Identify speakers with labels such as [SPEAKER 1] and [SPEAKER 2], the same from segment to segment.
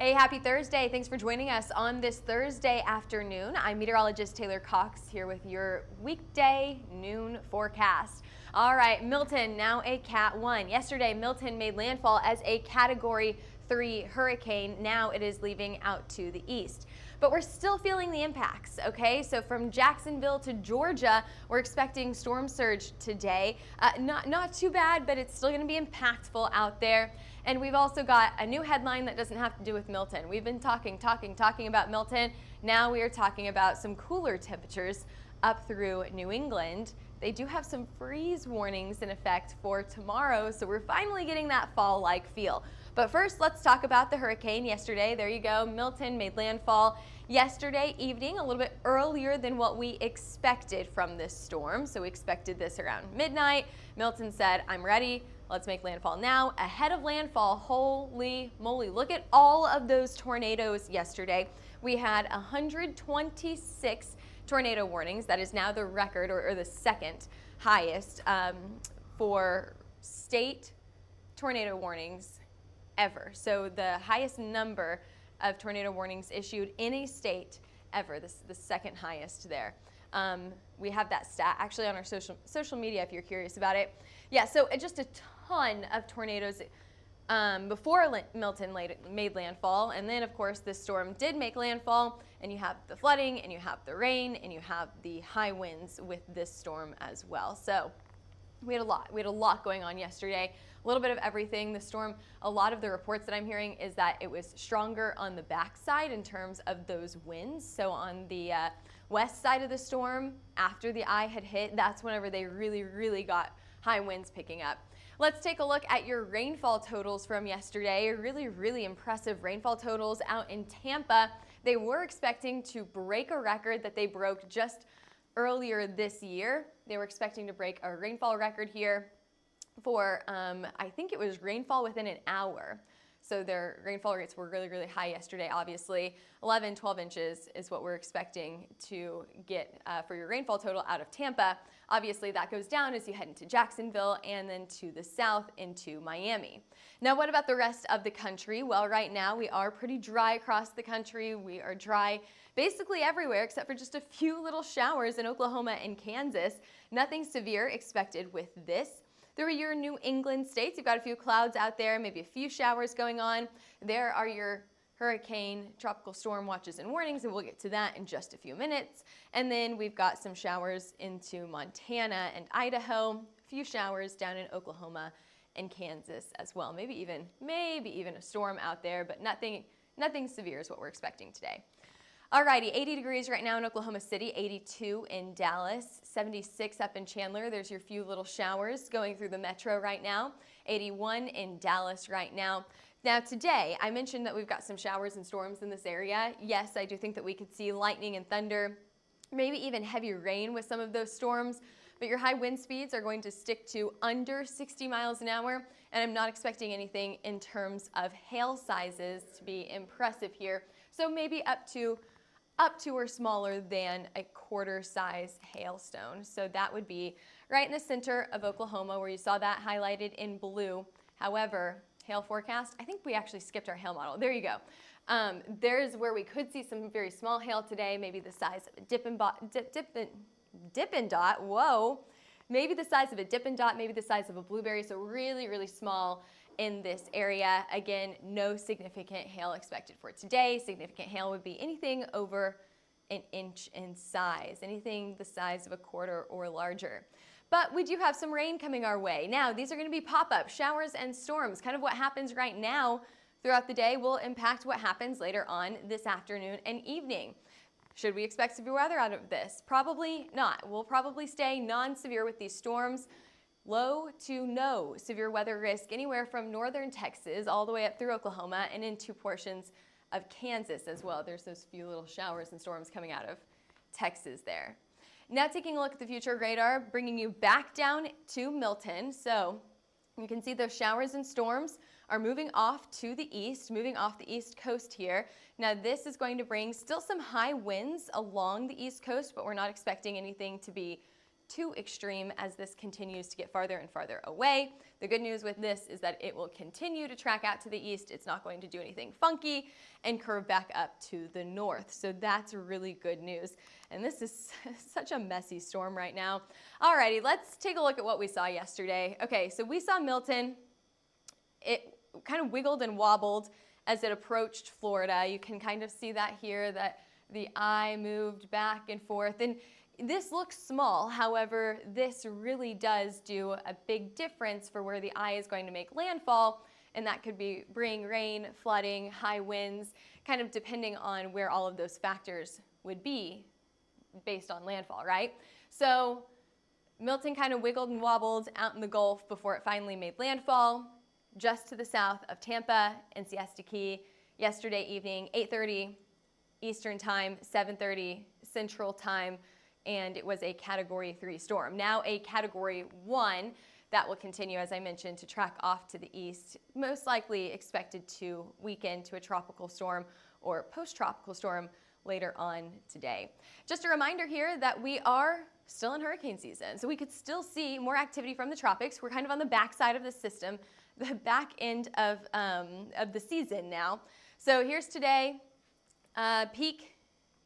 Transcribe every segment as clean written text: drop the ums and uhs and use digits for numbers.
[SPEAKER 1] Hey, happy Thursday. Thanks for joining us on this Thursday afternoon. I'm meteorologist Taylor Cox here with your weekday noon forecast. All right, Milton, now a Cat 1. Yesterday, Milton made landfall as a Category 3 hurricane. Now it is leaving out to the east. But we're still feeling the impacts, okay? So from Jacksonville to Georgia, we're expecting storm surge today. Not too bad, but it's still going to be impactful out there. And we've also got a new headline that doesn't have to do with Milton. We've been talking about Milton. Now we are talking about some cooler temperatures up through New England. They do have some freeze warnings in effect for tomorrow, so we're finally getting that fall-like feel. But first, let's talk about the hurricane yesterday. There you go. Milton made landfall yesterday evening, a little bit earlier than what we expected from this storm. So we expected this around midnight. Milton said, I'm ready. Let's make landfall now. Ahead of landfall, holy moly, look at all of those tornadoes yesterday. We had 126 tornado warnings. That is now the record, or the second highest for state tornado warnings ever. So the highest number of tornado warnings issued in a state ever, the second highest there. We have that stat actually on our social media if you're curious about it. Yeah, so just a ton of tornadoes before Milton made landfall, and then of course this storm did make landfall, and you have the flooding, and you have the rain, and you have the high winds with this storm as well. So we had a lot going on yesterday. A little bit of everything. The storm, a lot of the reports that I'm hearing is that it was stronger on the backside in terms of those winds. So on the west side of the storm, after the eye had hit, that's whenever they really got high winds picking up. Let's take a look at your rainfall totals from yesterday. Really impressive rainfall totals out in Tampa. They were expecting to break a record that they broke just earlier this year. They were expecting to break a rainfall record here for, I think it was rainfall within an hour. So their rainfall rates were really high yesterday, obviously. 11, 12 inches is what we're expecting to get for your rainfall total out of Tampa. Obviously, that goes down as you head into Jacksonville and then to the south into Miami. Now, what about the rest of the country? Well, right now we are pretty dry across the country. We are dry basically everywhere except for just a few little showers in Oklahoma and Kansas. Nothing severe expected with this. Through your New England states, you've got a few clouds out there, maybe a few showers going on. There are your hurricane, tropical storm watches and warnings, and we'll get to that in just a few minutes. And then we've got some showers into Montana and Idaho, a few showers down in Oklahoma and Kansas as well. Maybe even a storm out there, but nothing severe is what we're expecting today. Alrighty, 80 degrees right now in Oklahoma City, 82 in Dallas, 76 up in Chandler. There's your few little showers going through the metro right now, 81 in Dallas right now. Now today, I mentioned that we've got some showers and storms in this area. Yes, I do think that we could see lightning and thunder, maybe even heavy rain with some of those storms, but your high wind speeds are going to stick to under 60 miles an hour, and I'm not expecting anything in terms of hail sizes to be impressive here. So maybe up to or smaller than a quarter-size hailstone. So that would be right in the center of Oklahoma where you saw that highlighted in blue. However, hail forecast, I think we actually skipped our hail model. There you go. There's where we could see some very small hail today, maybe the size of a Dippin' Dot. Whoa. Maybe the size of a Dippin' Dot, maybe the size of a blueberry, so really small in this area. Again, no significant hail expected for today. Significant hail would be anything over an inch in size, anything the size of a quarter or larger. But we do have some rain coming our way. Now, these are going to be pop-up showers and storms. Kind of what happens right now throughout the day will impact what happens later on this afternoon and evening. Should we expect severe weather out of this? Probably not. We'll probably stay non-severe with these storms. Low to no severe weather risk anywhere from northern Texas all the way up through Oklahoma and into portions of Kansas as well. There's those few little showers and storms coming out of Texas there. Now taking a look at the future radar, bringing you back down to Milton. So you can see those showers and storms are moving off to the east, moving off the east coast here. Now this is going to bring still some high winds along the east coast, but we're not expecting anything to be too extreme as this continues to get farther and farther away. The good news with this is that it will continue to track out to the east. It's not going to do anything funky and curve back up to the north. So that's really good news. And this is such a messy storm right now. Alrighty, let's take a look at what we saw yesterday. Okay, so we saw Milton. It kind of wiggled and wobbled as it approached Florida. You can kind of see that here, that the eye moved back and forth. And this looks small, however, this really does do a big difference for where the eye is going to make landfall, and that could bring rain, flooding, high winds, kind of depending on where all of those factors would be based on landfall, right? So Milton kind of wiggled and wobbled out in the Gulf before it finally made landfall, just to the south of Tampa and Siesta Key yesterday evening, 8:30 Eastern Time, 7:30 Central Time, and it was a Category 3 storm. Now a Category 1 that will continue, as I mentioned, to track off to the east, most likely expected to weaken to a tropical storm or post-tropical storm later on today. Just a reminder here that we are still in hurricane season, so we could still see more activity from the tropics. We're kind of on the backside of the system, the back end of the season now. So here's today. Peak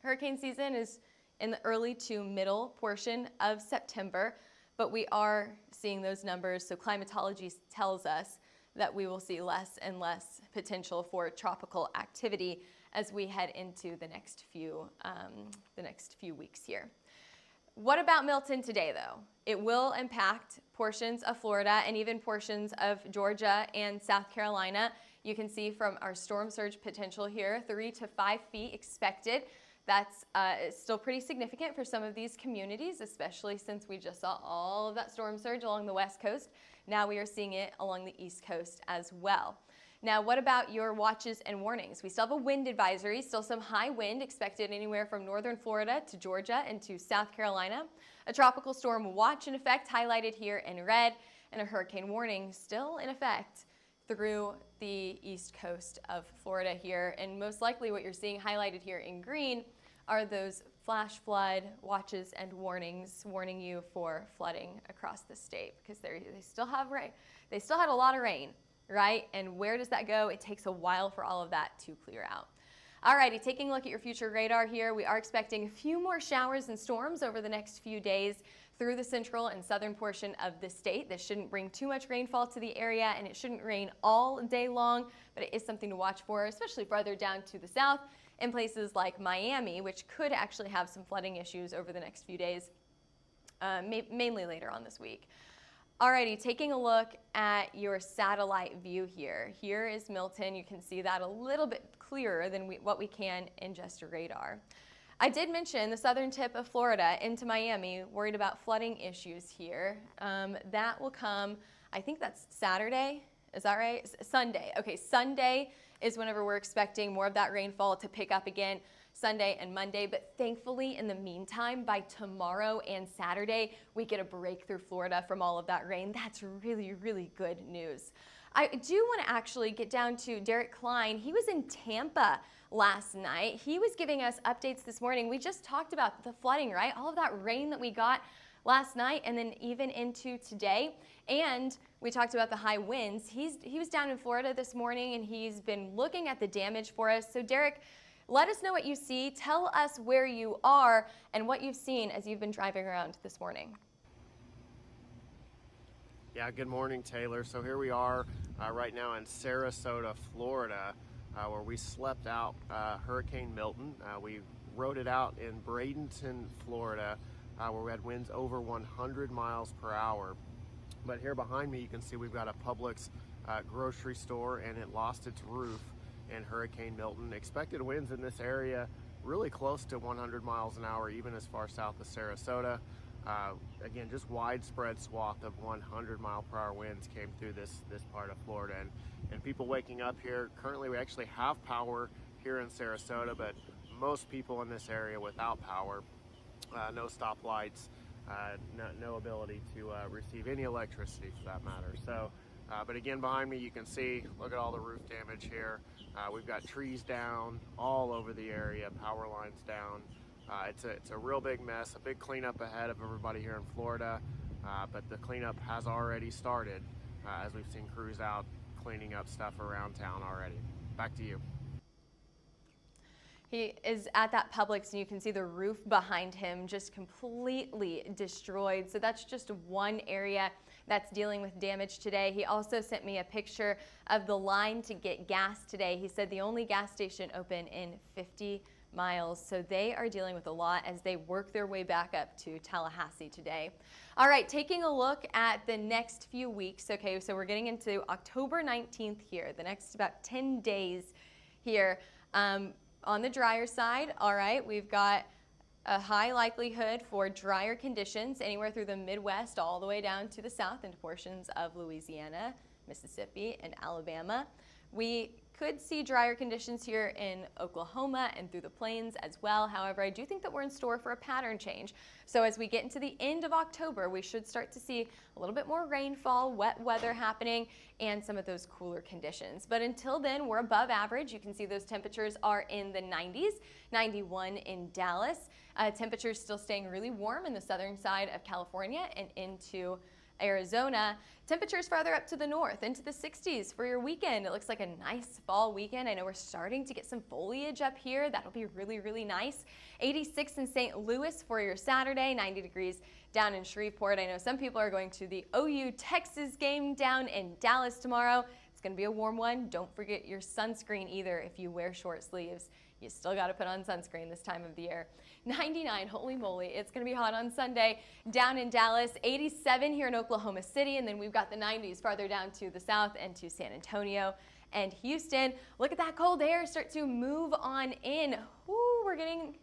[SPEAKER 1] hurricane season is in the early to middle portion of September, but we are seeing those numbers, so climatology tells us that we will see less and less potential for tropical activity as we head into the next few weeks here. What about Milton today, though? It will impact portions of Florida and even portions of Georgia and South Carolina. You can see from our storm surge potential here, 3 to 5 feet expected. That's still pretty significant for some of these communities, especially since we just saw all of that storm surge along the west coast. Now we are seeing it along the east coast as well. Now, what about your watches and warnings? We still have a wind advisory, still some high wind expected anywhere from northern Florida to Georgia and to South Carolina. A tropical storm watch in effect highlighted here in red, and a hurricane warning still in effect through the east coast of Florida here. And most likely what you're seeing highlighted here in green are those flash flood watches and warnings warning you for flooding across the state, because they still have rain. They still had a lot of rain, right? And where does that go? It takes a while for all of that to clear out. Alrighty, taking a look at your future radar here, we are expecting a few more showers and storms over the next few days through the central and southern portion of the state. This shouldn't bring too much rainfall to the area, and it shouldn't rain all day long, but it is something to watch for, especially farther down to the south in places like Miami, which could actually have some flooding issues over the next few days, mainly later on this week. Alrighty, taking a look at your satellite view here. Here is Milton. You can see that a little bit clearer than what we can in just a radar. I did mention the southern tip of Florida into Miami, worried about flooding issues here. That will come, I think that's Saturday. Is that right? Sunday. Okay, Sunday is whenever we're expecting more of that rainfall to pick up again, Sunday and Monday. But thankfully, in the meantime, by tomorrow and Saturday, we get a break through Florida from all of that rain. That's really, really good news. I do want to actually get down to Derek Klein. He was in Tampa last night. He was giving us updates this morning. We just talked about the flooding, right? All of that rain that we got last night and then even into today. And we talked about the high winds. He was down in Florida this morning, and he's been looking at the damage for us. So Derek, let us know what you see. Tell us where you are and what you've seen as you've been driving around this morning.
[SPEAKER 2] Yeah, good morning, Taylor. So here we are right now in Sarasota, Florida, where we slept out Hurricane Milton. We rode it out in Bradenton, Florida, where we had winds over 100 miles per hour. But here behind me, you can see we've got a Publix grocery store, and it lost its roof in Hurricane Milton. Expected winds in this area really close to 100 miles an hour, even as far south as Sarasota. Again, just widespread swath of 100 mile per hour winds came through this part of Florida, and people waking up here. Currently, we actually have power here in Sarasota, but most people in this area without power, no stoplights, no ability to receive any electricity for that matter. So, but again, behind me, you can see, look at all the roof damage here. We've got trees down all over the area, power lines down. It's a real big mess, a big cleanup ahead of everybody here in Florida, but the cleanup has already started as we've seen crews out cleaning up stuff around town already. Back to you.
[SPEAKER 1] He is at that Publix, and you can see the roof behind him just completely destroyed. So that's just one area that's dealing with damage today. He also sent me a picture of the line to get gas today. He said the only gas station open in 50 miles. So they are dealing with a lot as they work their way back up to Tallahassee today. All right, taking a look at the next few weeks. Okay, so we're getting into October 19th here, the next about 10 days here. On the drier side, all right, we've got a high likelihood for drier conditions anywhere through the Midwest all the way down to the south into portions of Louisiana, Mississippi, and Alabama. We could see drier conditions here in Oklahoma and through the plains as well. However, I do think that we're in store for a pattern change. So as we get into the end of October, we should start to see a little bit more rainfall, wet weather happening, and some of those cooler conditions. But until then, we're above average. You can see those temperatures are in the 90s, 91 in Dallas. Temperatures still staying really warm in the southern side of California and into Arizona. Temperatures farther up to the north into the 60s for your weekend. It looks like a nice fall weekend. I know we're starting to get some foliage up here. That'll be really, really nice. 86 in St. Louis for your Saturday, 90 degrees down in Shreveport. I know some people are going to the OU Texas game down in Dallas tomorrow. It's going to be a warm one. Don't forget your sunscreen either if you wear short sleeves. You still got to put on sunscreen this time of the year. 99, holy moly, it's going to be hot on Sunday down in Dallas. 87 here in Oklahoma City, and then we've got the 90s farther down to the south and to San Antonio and Houston. Look at that cold air start to move on in. Woo, we're getting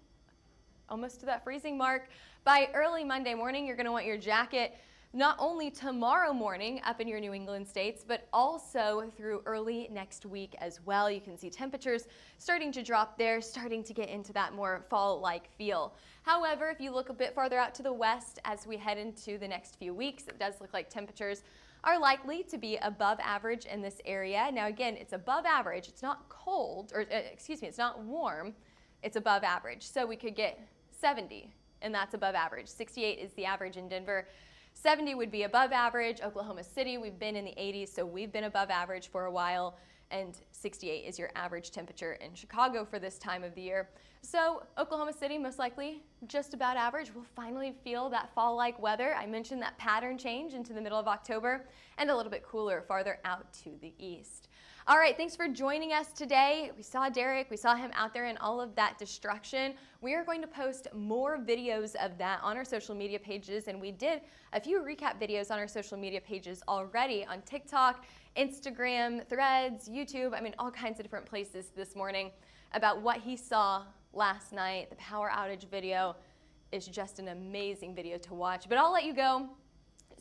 [SPEAKER 1] almost to that freezing mark. By early Monday morning, you're going to want your jacket not only tomorrow morning up in your New England states, but also through early next week as well. You can see temperatures starting to drop there, starting to get into that more fall-like feel. However, if you look a bit farther out to the west as we head into the next few weeks, it does look like temperatures are likely to be above average in this area. Now again, it's above average. It's not cold, or excuse me, it's not warm. It's above average. So we could get 70, and that's above average. 68 is the average in Denver. 70 would be above average. Oklahoma City, we've been in the 80s, so we've been above average for a while. And 68 is your average temperature in Chicago for this time of the year. So Oklahoma City, most likely just about average. We'll finally feel that fall-like weather. I mentioned that pattern change into the middle of October and a little bit cooler farther out to the east. All right, thanks for joining us today. We saw Derek, we saw him out there in all of that destruction. We are going to post more videos of that on our social media pages, and we did a few recap videos on our social media pages already on TikTok, Instagram, Threads, YouTube, I mean all kinds of different places this morning about what he saw last night. The power outage video is just an amazing video to watch, but I'll let you go.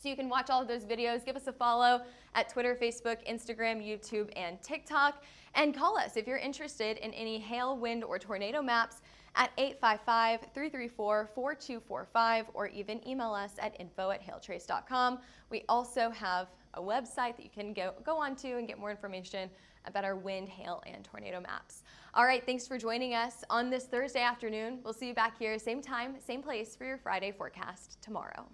[SPEAKER 1] So you can watch all of those videos. Give us a follow at Twitter, Facebook, Instagram, YouTube, and TikTok. And call us if you're interested in any hail, wind, or tornado maps at 855-334-4245, or even email us at info@hailtrace.com. We also have a website that you can go onto and get more information about our wind, hail, and tornado maps. All right, thanks for joining us on this Thursday afternoon. We'll see you back here, same time, same place for your Friday forecast tomorrow.